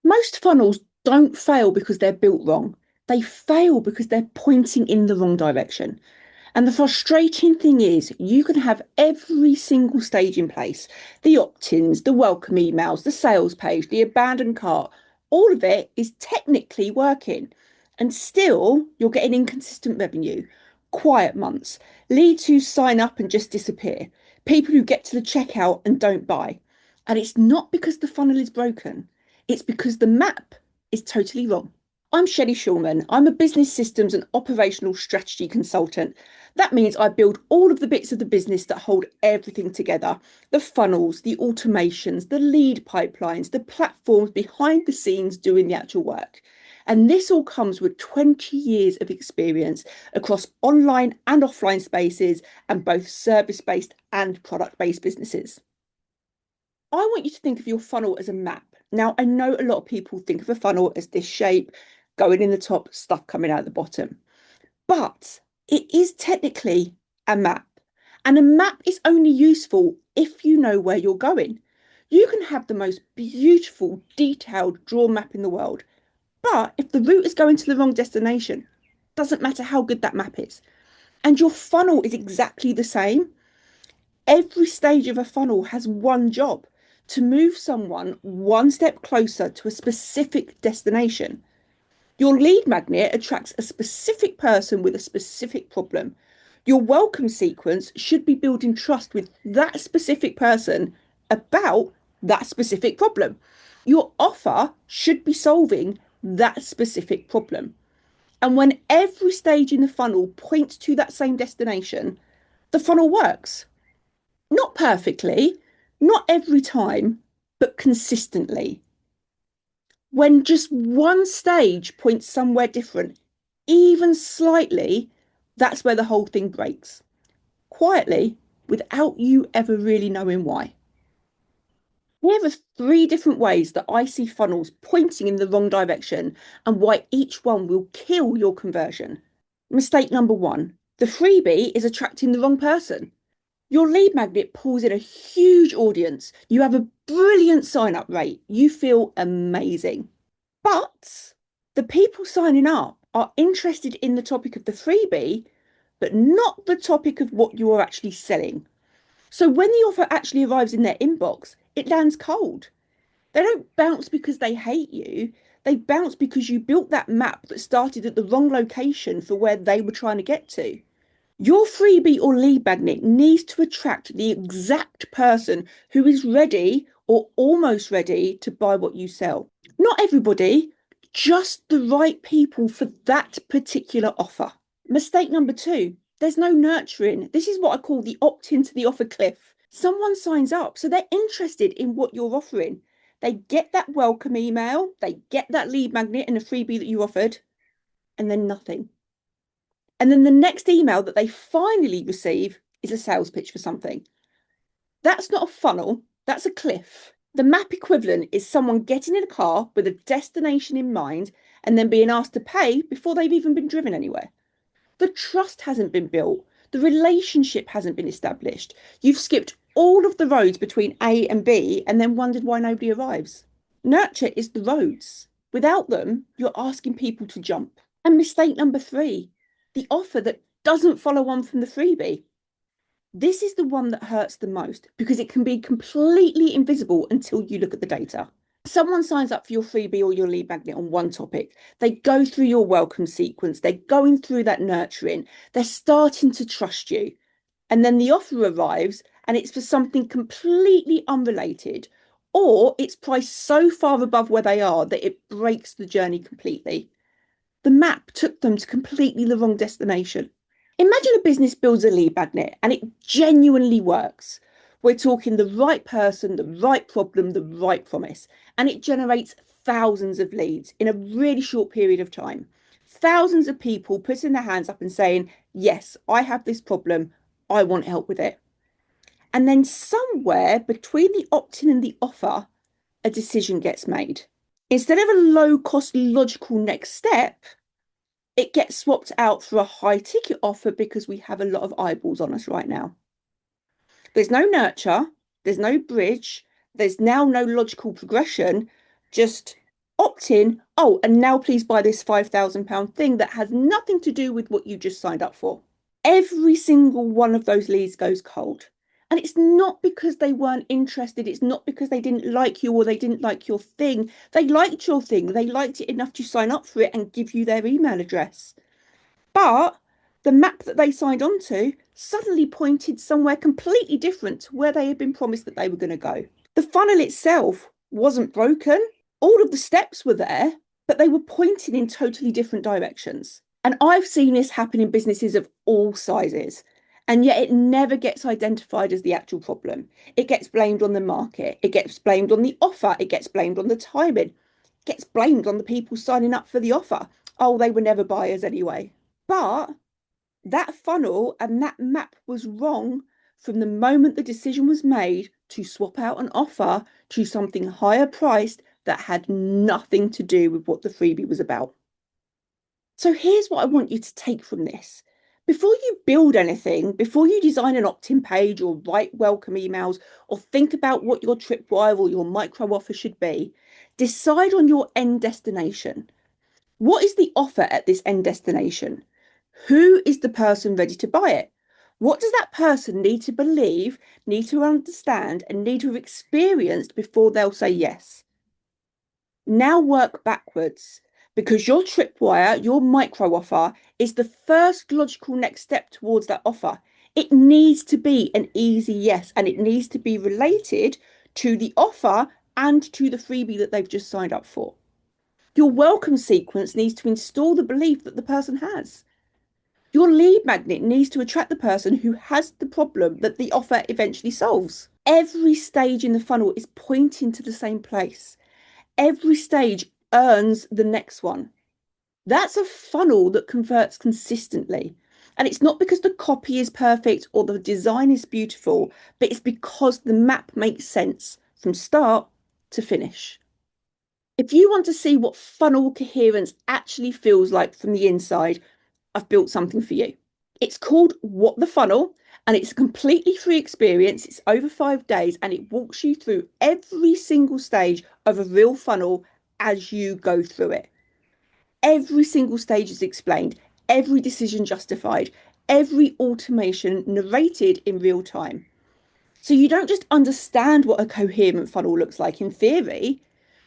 Most funnels don't fail because they're built wrong. They fail because they're pointing in the wrong direction. And the frustrating thing is, you can have every single stage in place, the opt ins, the welcome emails, the sales page, the abandoned cart, all of it is technically working. And still, you're getting inconsistent revenue, quiet months, leads who sign up and just disappear, people who get to the checkout and don't buy. And it's not because the funnel is broken, it's because the map is totally wrong. I'm Shelley Shulman. I'm a business systems and operational strategy consultant. That means I build all of the bits of the business that hold everything together: the funnels, the automations, the lead pipelines, the platforms behind the scenes doing the actual work. And this all comes with 20 years of experience across online and offline spaces and both service based and product based businesses. I want you to think of your funnel as a map. Now, I know a lot of people think of a funnel as this shape, going in the top, stuff coming out the bottom, but it is technically a map. And a map is only useful if you know where you're going. You can have the most beautiful, detailed drawn map in the world, but if the route is going to the wrong destination, doesn't matter how good that map is. And your funnel is exactly the same. Every stage of a funnel has one job: to move someone one step closer to a specific destination. Your lead magnet attracts a specific person with a specific problem. Your welcome sequence should be building trust with that specific person about that specific problem. Your offer should be solving that specific problem. And when every stage in the funnel points to that same destination, the funnel works. Not perfectly, not every time, but consistently. When just one stage points somewhere different, even slightly, that's where the whole thing breaks. Quietly, without you ever really knowing why. Here are three different ways that I see funnels pointing in the wrong direction and why each one will kill your conversion. Mistake number one: the freebie is attracting the wrong person. Your lead magnet pulls in a huge audience. You have a brilliant sign up rate. You feel amazing. But the people signing up are interested in the topic of the freebie, but not the topic of what you are actually selling. So when the offer actually arrives in their inbox, it lands cold. They don't bounce because they hate you. They bounce because you built that map that started at the wrong location for where they were trying to get to. Your freebie or lead magnet needs to attract the exact person who is ready or almost ready to buy what you sell. Not everybody, just the right people for that particular offer. Mistake number two: there's no nurturing. This is what I call the opt into the offer cliff. Someone signs up, so they're interested in what you're offering. They get that welcome email, they get that lead magnet and a freebie that you offered, and then nothing. And then the next email that they finally receive is a sales pitch for something. That's not a funnel, that's a cliff. The map equivalent is someone getting in a car with a destination in mind and then being asked to pay before they've even been driven anywhere. The trust hasn't been built, the relationship hasn't been established. You've skipped all of the roads between A and B and then wondered why nobody arrives. Nurture is the roads. Without them, you're asking people to jump. And mistake number three: the offer that doesn't follow on from the freebie. This is the one that hurts the most because it can be completely invisible until you look at the data. Someone signs up for your freebie or your lead magnet on one topic. They go through your welcome sequence. They're going through that nurturing. They're starting to trust you. And then the offer arrives and it's for something completely unrelated, or it's priced so far above where they are that it breaks the journey completely. The map took them to completely the wrong destination. Imagine a business builds a lead magnet and it genuinely works. We're talking the right person, the right problem, the right promise, and it generates thousands of leads in a really short period of time. Thousands of people putting their hands up and saying, yes, I have this problem, I want help with it. And then somewhere between the opt-in and the offer, a decision gets made. Instead of a low cost logical next step, it gets swapped out for a high ticket offer because we have a lot of eyeballs on us right now. There's no nurture, there's no bridge, there's now no logical progression, just Opt in. Oh, and now please buy this £5,000 thing that has nothing to do with what you just signed up for. Every single one of those leads goes cold. And it's not because they weren't interested. It's not because they didn't like you or they didn't like your thing. They liked your thing. They liked it enough to sign up for it and give you their email address. But the map that they signed onto suddenly pointed somewhere completely different to where they had been promised that they were going to go. The funnel itself wasn't broken. All of the steps were there, but they were pointing in totally different directions. And I've seen this happen in businesses of all sizes. And yet it never gets identified as the actual problem. It gets blamed on the market. It gets blamed on the offer. It gets blamed on the timing. It gets blamed on the people signing up for the offer. Oh, they were never buyers anyway. But that funnel and that map was wrong from the moment the decision was made to swap out an offer to something higher priced that had nothing to do with what the freebie was about. So here's what I want you to take from this. Before you build anything, before you design an opt-in page or write welcome emails or think about what your tripwire or your micro offer should be, decide on your end destination. What is the offer at this end destination? Who is the person ready to buy it? What does that person need to believe, need to understand, and need to have experienced before they'll say yes? Now work backwards because your tripwire, your micro offer, is the first logical next step towards that offer. It needs to be an easy yes, and it needs to be related to the offer and to the freebie that they've just signed up for. Your welcome sequence needs to install the belief that the person has. Your lead magnet needs to attract the person who has the problem that the offer eventually solves. Every stage in the funnel is pointing to the same place. Every stage earns the next one. That's a funnel that converts consistently. And it's not because the copy is perfect or the design is beautiful, but it's because the map makes sense from start to finish. If you want to see what funnel coherence actually feels like from the inside, I've built something for you. It's called What the Funnel, and it's a completely free experience. It's over 5 days, and it walks you through every single stage of a real funnel as you go through it. Every single stage is explained, every decision justified, every automation narrated in real time. So you don't just understand what a coherent funnel looks like in theory,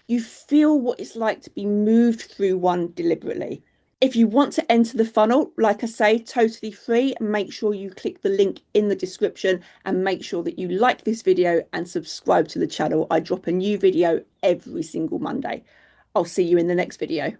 you feel what it's like to be moved through one deliberately. If you want to enter the funnel, like I say, totally free, make sure you click the link in the description and make sure that you like this video and subscribe to the channel. I drop a new video every single Monday. I'll see you in the next video.